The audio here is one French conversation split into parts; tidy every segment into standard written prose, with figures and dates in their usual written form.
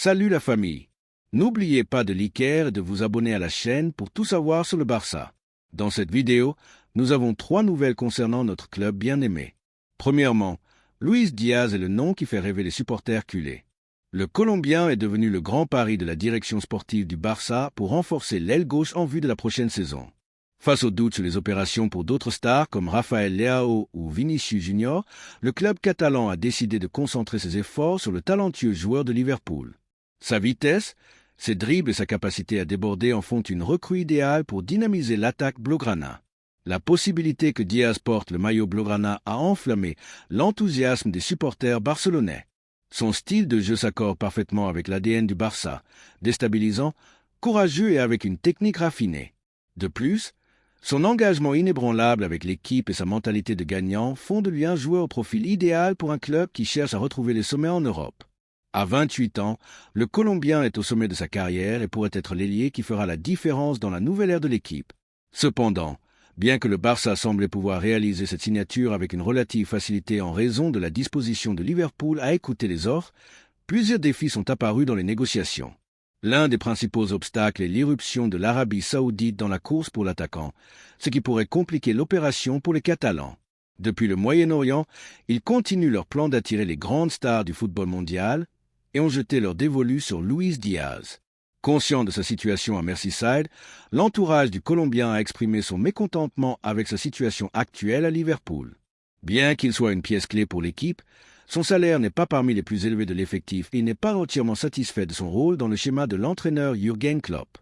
Salut la famille! N'oubliez pas de liker et de vous abonner à la chaîne pour tout savoir sur le Barça. Dans cette vidéo, nous avons 3 nouvelles concernant notre club bien-aimé. Premièrement, Luis Diaz est le nom qui fait rêver les supporters culés. Le Colombien est devenu le grand pari de la direction sportive du Barça pour renforcer l'aile gauche en vue de la prochaine saison. Face aux doutes sur les opérations pour d'autres stars comme Rafael Leao ou Vinicius Junior, le club catalan a décidé de concentrer ses efforts sur le talentueux joueur de Liverpool. Sa vitesse, ses dribbles et sa capacité à déborder en font une recrue idéale pour dynamiser l'attaque blaugrana. La possibilité que Diaz porte le maillot blaugrana a enflammé l'enthousiasme des supporters barcelonais. Son style de jeu s'accorde parfaitement avec l'ADN du Barça, déstabilisant, courageux et avec une technique raffinée. De plus, son engagement inébranlable avec l'équipe et sa mentalité de gagnant font de lui un joueur au profil idéal pour un club qui cherche à retrouver les sommets en Europe. À 28 ans, le Colombien est au sommet de sa carrière et pourrait être l'ailier qui fera la différence dans la nouvelle ère de l'équipe. Cependant, bien que le Barça semblait pouvoir réaliser cette signature avec une relative facilité en raison de la disposition de Liverpool à écouter les offres, plusieurs défis sont apparus dans les négociations. L'un des principaux obstacles est l'irruption de l'Arabie saoudite dans la course pour l'attaquant, ce qui pourrait compliquer l'opération pour les Catalans. Depuis le Moyen-Orient, ils continuent leur plan d'attirer les grandes stars du football mondial et ont jeté leur dévolu sur Luis Diaz. Conscient de sa situation à Merseyside, l'entourage du Colombien a exprimé son mécontentement avec sa situation actuelle à Liverpool. Bien qu'il soit une pièce clé pour l'équipe, son salaire n'est pas parmi les plus élevés de l'effectif et il n'est pas entièrement satisfait de son rôle dans le schéma de l'entraîneur Jürgen Klopp.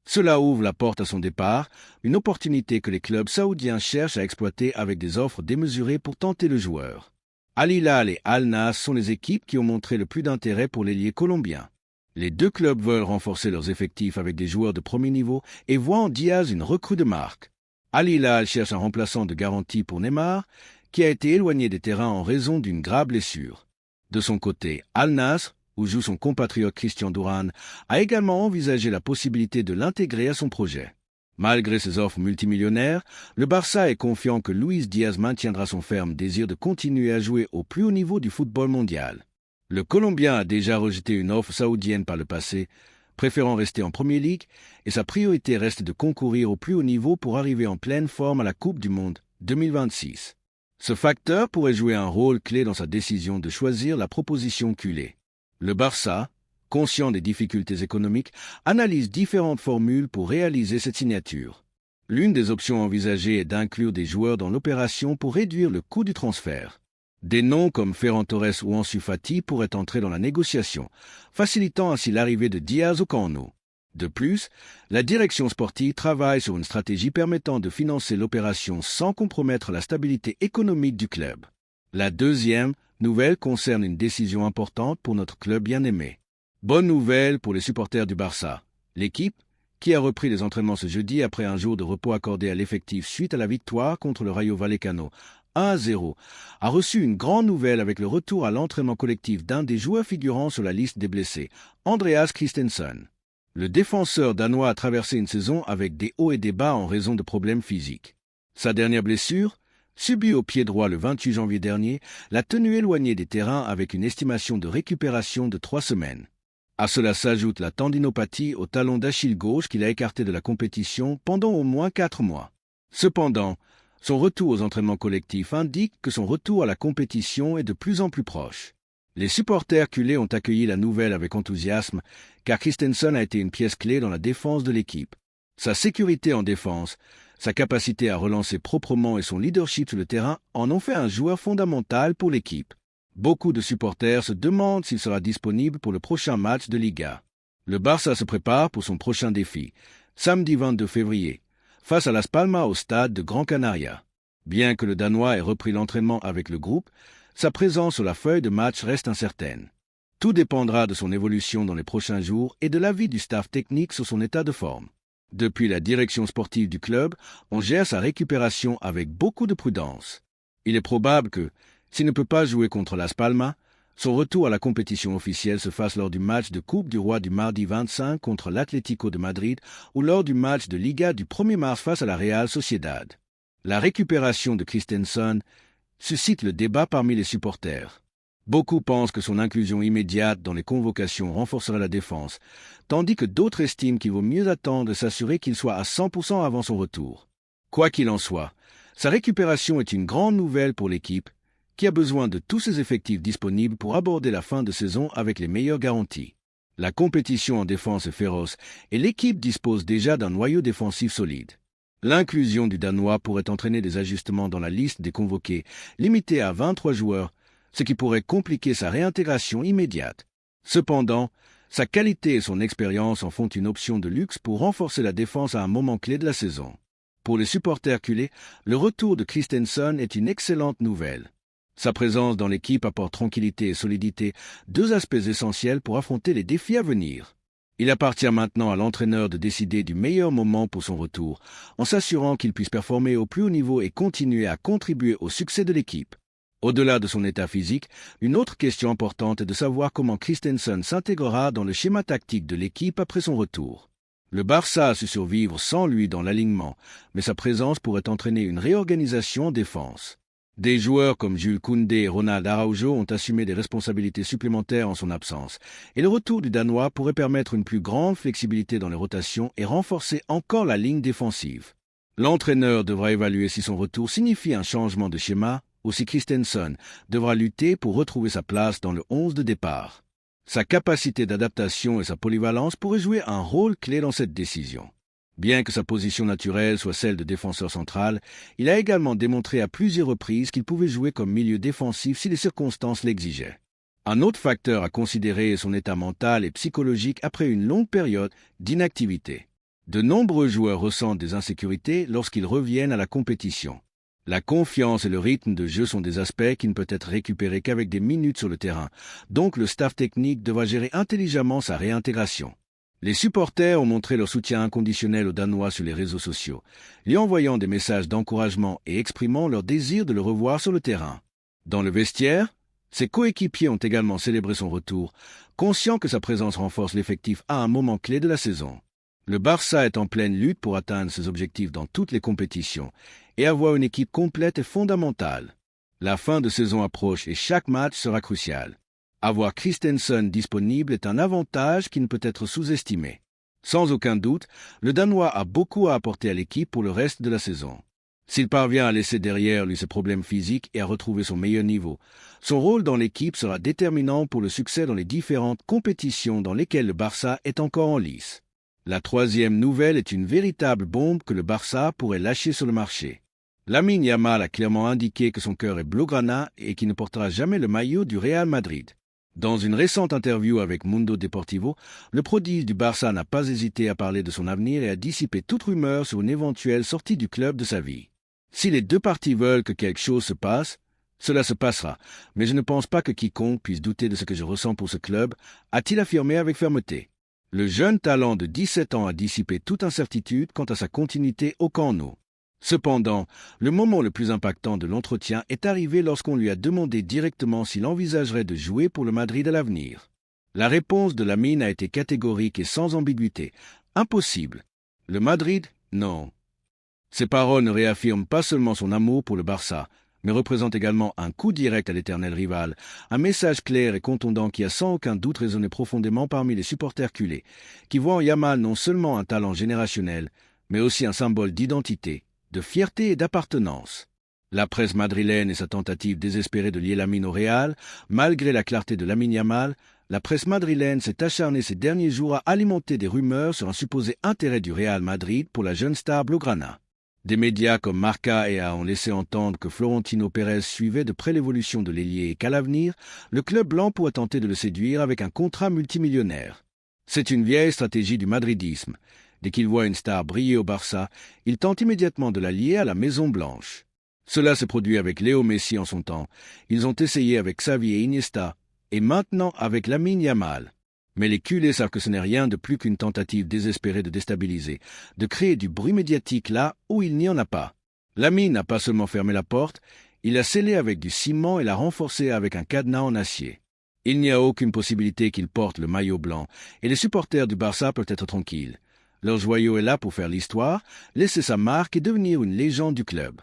Cela ouvre la porte à son départ, une opportunité que les clubs saoudiens cherchent à exploiter avec des offres démesurées pour tenter le joueur. Al Hilal et Al Nassr sont les équipes qui ont montré le plus d'intérêt pour l'ailier colombien. Les deux clubs veulent renforcer leurs effectifs avec des joueurs de premier niveau et voient en Diaz une recrue de marque. Al Hilal cherche un remplaçant de garantie pour Neymar, qui a été éloigné des terrains en raison d'une grave blessure. De son côté, Al Nassr, où joue son compatriote Christian Durán, a également envisagé la possibilité de l'intégrer à son projet. Malgré ses offres multimillionnaires, le Barça est confiant que Luis Diaz maintiendra son ferme désir de continuer à jouer au plus haut niveau du football mondial. Le Colombien a déjà rejeté une offre saoudienne par le passé, préférant rester en Premier League, et sa priorité reste de concourir au plus haut niveau pour arriver en pleine forme à la Coupe du Monde 2026. Ce facteur pourrait jouer un rôle clé dans sa décision de choisir la proposition culée. Le Barça, conscient des difficultés économiques, analyse différentes formules pour réaliser cette signature. L'une des options envisagées est d'inclure des joueurs dans l'opération pour réduire le coût du transfert. Des noms comme Ferran Torres ou Ansu Fati pourraient entrer dans la négociation, facilitant ainsi l'arrivée de Diaz au Camp Nou. De plus, la direction sportive travaille sur une stratégie permettant de financer l'opération sans compromettre la stabilité économique du club. La deuxième nouvelle concerne une décision importante pour notre club bien-aimé. Bonne nouvelle pour les supporters du Barça. L'équipe, qui a repris les entraînements ce jeudi après un jour de repos accordé à l'effectif suite à la victoire contre le Rayo Vallecano 1-0, a reçu une grande nouvelle avec le retour à l'entraînement collectif d'un des joueurs figurant sur la liste des blessés, Andreas Christensen. Le défenseur danois a traversé une saison avec des hauts et des bas en raison de problèmes physiques. Sa dernière blessure, subie au pied droit le 28 janvier dernier, l'a tenu éloigné des terrains avec une estimation de récupération de 3 semaines. À cela s'ajoute la tendinopathie au talon d'Achille gauche qu'il a écarté de la compétition pendant au moins 4 mois. Cependant, son retour aux entraînements collectifs indique que son retour à la compétition est de plus en plus proche. Les supporters culés ont accueilli la nouvelle avec enthousiasme, car Christensen a été une pièce clé dans la défense de l'équipe. Sa sécurité en défense, sa capacité à relancer proprement et son leadership sur le terrain en ont fait un joueur fondamental pour l'équipe. Beaucoup de supporters se demandent s'il sera disponible pour le prochain match de Liga. Le Barça se prépare pour son prochain défi, samedi 22 février, face à Las Palmas au stade de Gran Canaria. Bien que le Danois ait repris l'entraînement avec le groupe, sa présence sur la feuille de match reste incertaine. Tout dépendra de son évolution dans les prochains jours et de l'avis du staff technique sur son état de forme. Depuis la direction sportive du club, on gère sa récupération avec beaucoup de prudence. Il est probable que, s'il ne peut pas jouer contre Las Palmas, son retour à la compétition officielle se fasse lors du match de Coupe du Roi du mardi 25 contre l'Atlético de Madrid ou lors du match de Liga du 1er mars face à la Real Sociedad. La récupération de Christensen suscite le débat parmi les supporters. Beaucoup pensent que son inclusion immédiate dans les convocations renforcera la défense, tandis que d'autres estiment qu'il vaut mieux attendre et s'assurer qu'il soit à 100% avant son retour. Quoi qu'il en soit, sa récupération est une grande nouvelle pour l'équipe, qui a besoin de tous ses effectifs disponibles pour aborder la fin de saison avec les meilleures garanties. La compétition en défense est féroce et l'équipe dispose déjà d'un noyau défensif solide. L'inclusion du Danois pourrait entraîner des ajustements dans la liste des convoqués, limitée à 23 joueurs, ce qui pourrait compliquer sa réintégration immédiate. Cependant, sa qualité et son expérience en font une option de luxe pour renforcer la défense à un moment clé de la saison. Pour les supporters culés, le retour de Christensen est une excellente nouvelle. Sa présence dans l'équipe apporte tranquillité et solidité, deux aspects essentiels pour affronter les défis à venir. Il appartient maintenant à l'entraîneur de décider du meilleur moment pour son retour, en s'assurant qu'il puisse performer au plus haut niveau et continuer à contribuer au succès de l'équipe. Au-delà de son état physique, une autre question importante est de savoir comment Christensen s'intégrera dans le schéma tactique de l'équipe après son retour. Le Barça a su survivre sans lui dans l'alignement, mais sa présence pourrait entraîner une réorganisation en défense. Des joueurs comme Jules Koundé et Ronald Araujo ont assumé des responsabilités supplémentaires en son absence, et le retour du Danois pourrait permettre une plus grande flexibilité dans les rotations et renforcer encore la ligne défensive. L'entraîneur devra évaluer si son retour signifie un changement de schéma ou si Christensen devra lutter pour retrouver sa place dans le 11 de départ. Sa capacité d'adaptation et sa polyvalence pourraient jouer un rôle clé dans cette décision. Bien que sa position naturelle soit celle de défenseur central, il a également démontré à plusieurs reprises qu'il pouvait jouer comme milieu défensif si les circonstances l'exigeaient. Un autre facteur à considérer est son état mental et psychologique après une longue période d'inactivité. De nombreux joueurs ressentent des insécurités lorsqu'ils reviennent à la compétition. La confiance et le rythme de jeu sont des aspects qui ne peuvent être récupérés qu'avec des minutes sur le terrain, donc le staff technique devra gérer intelligemment sa réintégration. Les supporters ont montré leur soutien inconditionnel aux Danois sur les réseaux sociaux, lui envoyant des messages d'encouragement et exprimant leur désir de le revoir sur le terrain. Dans le vestiaire, ses coéquipiers ont également célébré son retour, conscients que sa présence renforce l'effectif à un moment clé de la saison. Le Barça est en pleine lutte pour atteindre ses objectifs dans toutes les compétitions, et avoir une équipe complète est fondamental. La fin de saison approche et chaque match sera crucial. Avoir Christensen disponible est un avantage qui ne peut être sous-estimé. Sans aucun doute, le Danois a beaucoup à apporter à l'équipe pour le reste de la saison. S'il parvient à laisser derrière lui ses problèmes physiques et à retrouver son meilleur niveau, son rôle dans l'équipe sera déterminant pour le succès dans les différentes compétitions dans lesquelles le Barça est encore en lice. La troisième nouvelle est une véritable bombe que le Barça pourrait lâcher sur le marché. Lamine Yamal a clairement indiqué que son cœur est blaugrana et qu'il ne portera jamais le maillot du Real Madrid. Dans une récente interview avec Mundo Deportivo, le prodige du Barça n'a pas hésité à parler de son avenir et à dissiper toute rumeur sur une éventuelle sortie du club de sa vie. Si les deux parties veulent que quelque chose se passe, cela se passera, mais je ne pense pas que quiconque puisse douter de ce que je ressens pour ce club, a-t-il affirmé avec fermeté. Le jeune talent de 17 ans a dissipé toute incertitude quant à sa continuité au Camp Nou. Cependant, le moment le plus impactant de l'entretien est arrivé lorsqu'on lui a demandé directement s'il envisagerait de jouer pour le Madrid à l'avenir. La réponse de Lamine a été catégorique et sans ambiguïté. Impossible. Le Madrid, non. Ces paroles ne réaffirment pas seulement son amour pour le Barça, mais représentent également un coup direct à l'éternel rival, un message clair et contondant qui a sans aucun doute résonné profondément parmi les supporters culés, qui voient en Yamal non seulement un talent générationnel, mais aussi un symbole d'identité, de fierté et d'appartenance. La presse madrilène et sa tentative désespérée de lier Lamine au Real, malgré la clarté de Lamine Yamal, la presse madrilène s'est acharnée ces derniers jours à alimenter des rumeurs sur un supposé intérêt du Real Madrid pour la jeune star blaugrana. Des médias comme Marca et A ont laissé entendre que Florentino Pérez suivait de près l'évolution de l'ailier et qu'à l'avenir, le club blanc pourrait tenter de le séduire avec un contrat multimillionnaire. C'est une vieille stratégie du madridisme. Dès qu'il voit une star briller au Barça, il tente immédiatement de la lier à la Maison Blanche. Cela s'est produit avec Léo Messi en son temps. Ils ont essayé avec Xavi et Iniesta, et maintenant avec Lamine Yamal. Mais les culés savent que ce n'est rien de plus qu'une tentative désespérée de déstabiliser, de créer du bruit médiatique là où il n'y en a pas. Lamine n'a pas seulement fermé la porte, il l'a scellée avec du ciment et l'a renforcée avec un cadenas en acier. Il n'y a aucune possibilité qu'il porte le maillot blanc, et les supporters du Barça peuvent être tranquilles. Leur joyau est là pour faire l'histoire, laisser sa marque et devenir une légende du club.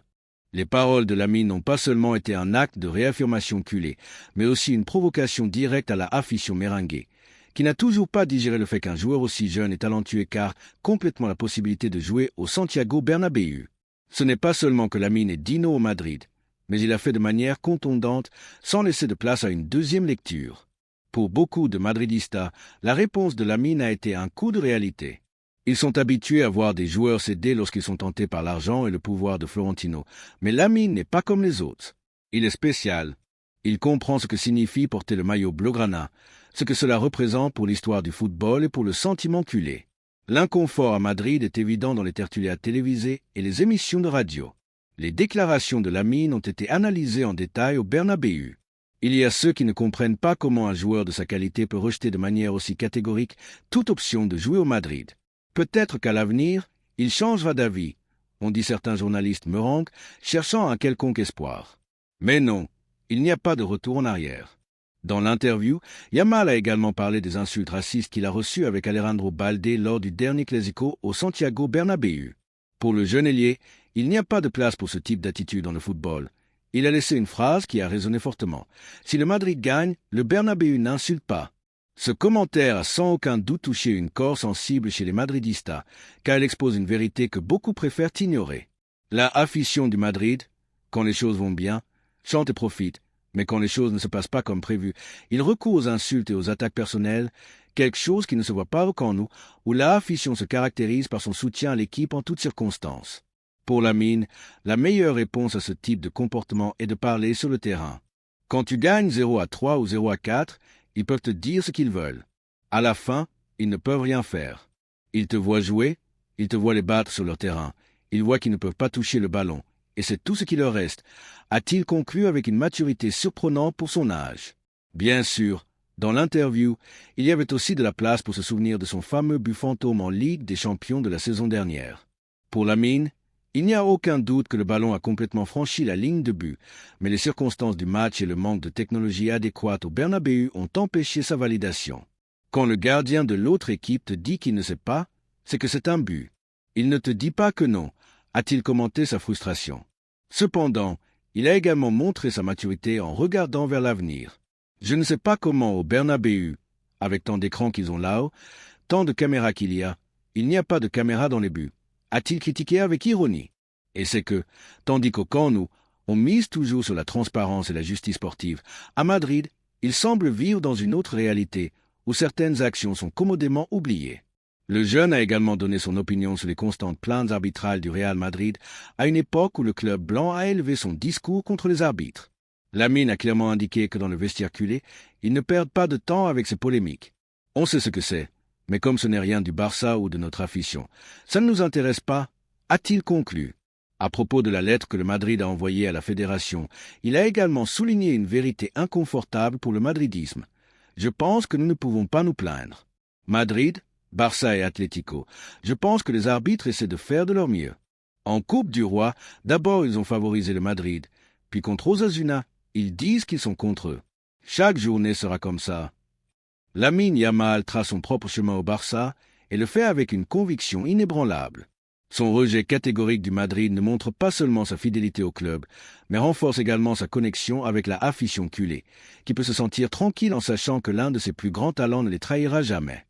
Les paroles de Lamine n'ont pas seulement été un acte de réaffirmation culé, mais aussi une provocation directe à la afición merengue, qui n'a toujours pas digéré le fait qu'un joueur aussi jeune et talentueux écarte complètement la possibilité de jouer au Santiago Bernabéu. Ce n'est pas seulement que Lamine est dino au Madrid, mais il l'a fait de manière contondante, sans laisser de place à une deuxième lecture. Pour beaucoup de Madridistas, la réponse de Lamine a été un coup de réalité. Ils sont habitués à voir des joueurs céder lorsqu'ils sont tentés par l'argent et le pouvoir de Florentino, mais Lamine n'est pas comme les autres. Il est spécial. Il comprend ce que signifie porter le maillot blaugrana, ce que cela représente pour l'histoire du football et pour le sentiment culé. L'inconfort à Madrid est évident dans les tertulias télévisés et les émissions de radio. Les déclarations de Lamine ont été analysées en détail au Bernabéu. Il y a ceux qui ne comprennent pas comment un joueur de sa qualité peut rejeter de manière aussi catégorique toute option de jouer au Madrid. Peut-être qu'à l'avenir, il changera d'avis, ont dit certains journalistes merengues, cherchant un quelconque espoir. Mais non, il n'y a pas de retour en arrière. Dans l'interview, Yamal a également parlé des insultes racistes qu'il a reçues avec Alejandro Balde lors du dernier Clásico au Santiago Bernabéu. Pour le jeune ailier, il n'y a pas de place pour ce type d'attitude dans le football. Il a laissé une phrase qui a résonné fortement. Si le Madrid gagne, le Bernabéu n'insulte pas. Ce commentaire a sans aucun doute touché une corde sensible chez les madridistas, car elle expose une vérité que beaucoup préfèrent ignorer. La afición du Madrid, quand les choses vont bien, chante et profite, mais quand les choses ne se passent pas comme prévu, il recourt aux insultes et aux attaques personnelles, quelque chose qui ne se voit pas qu'en nous, où la afición se caractérise par son soutien à l'équipe en toutes circonstances. Pour Lamine, la meilleure réponse à ce type de comportement est de parler sur le terrain. Quand tu gagnes 0-3 ou 0-4, ils peuvent te dire ce qu'ils veulent. À la fin, ils ne peuvent rien faire. Ils te voient jouer, ils te voient les battre sur leur terrain, ils voient qu'ils ne peuvent pas toucher le ballon, et c'est tout ce qui leur reste, a-t-il conclu avec une maturité surprenante pour son âge. Bien sûr, dans l'interview, il y avait aussi de la place pour se souvenir de son fameux but fantôme en Ligue des Champions de la saison dernière. Pour Lamine, il n'y a aucun doute que le ballon a complètement franchi la ligne de but, mais les circonstances du match et le manque de technologie adéquate au Bernabéu ont empêché sa validation. Quand le gardien de l'autre équipe te dit qu'il ne sait pas, c'est que c'est un but. Il ne te dit pas que non, a-t-il commenté sa frustration. Cependant, il a également montré sa maturité en regardant vers l'avenir. Je ne sais pas comment au Bernabéu, avec tant d'écrans qu'ils ont là-haut, tant de caméras qu'il y a, il n'y a pas de caméras dans les buts, a-t-il critiqué avec ironie. Et c'est que, tandis qu'au Camp Nou, on mise toujours sur la transparence et la justice sportive, à Madrid, il semble vivre dans une autre réalité, où certaines actions sont commodément oubliées. Le jeune a également donné son opinion sur les constantes plaintes arbitrales du Real Madrid, à une époque où le club blanc a élevé son discours contre les arbitres. Lamine a clairement indiqué que dans le vestiaire culé, ils ne perdent pas de temps avec ces polémiques. On sait ce que c'est, mais comme ce n'est rien du Barça ou de notre afición, ça ne nous intéresse pas, a-t-il conclu. À propos de la lettre que le Madrid a envoyée à la fédération, il a également souligné une vérité inconfortable pour le madridisme. Je pense que nous ne pouvons pas nous plaindre. Madrid, Barça et Atlético, je pense que les arbitres essaient de faire de leur mieux. En Coupe du Roi, d'abord ils ont favorisé le Madrid, puis contre Osasuna, ils disent qu'ils sont contre eux. Chaque journée sera comme ça. Lamine Yamal trace son propre chemin au Barça et le fait avec une conviction inébranlable. Son rejet catégorique du Madrid ne montre pas seulement sa fidélité au club, mais renforce également sa connexion avec la afición culé, qui peut se sentir tranquille en sachant que l'un de ses plus grands talents ne les trahira jamais.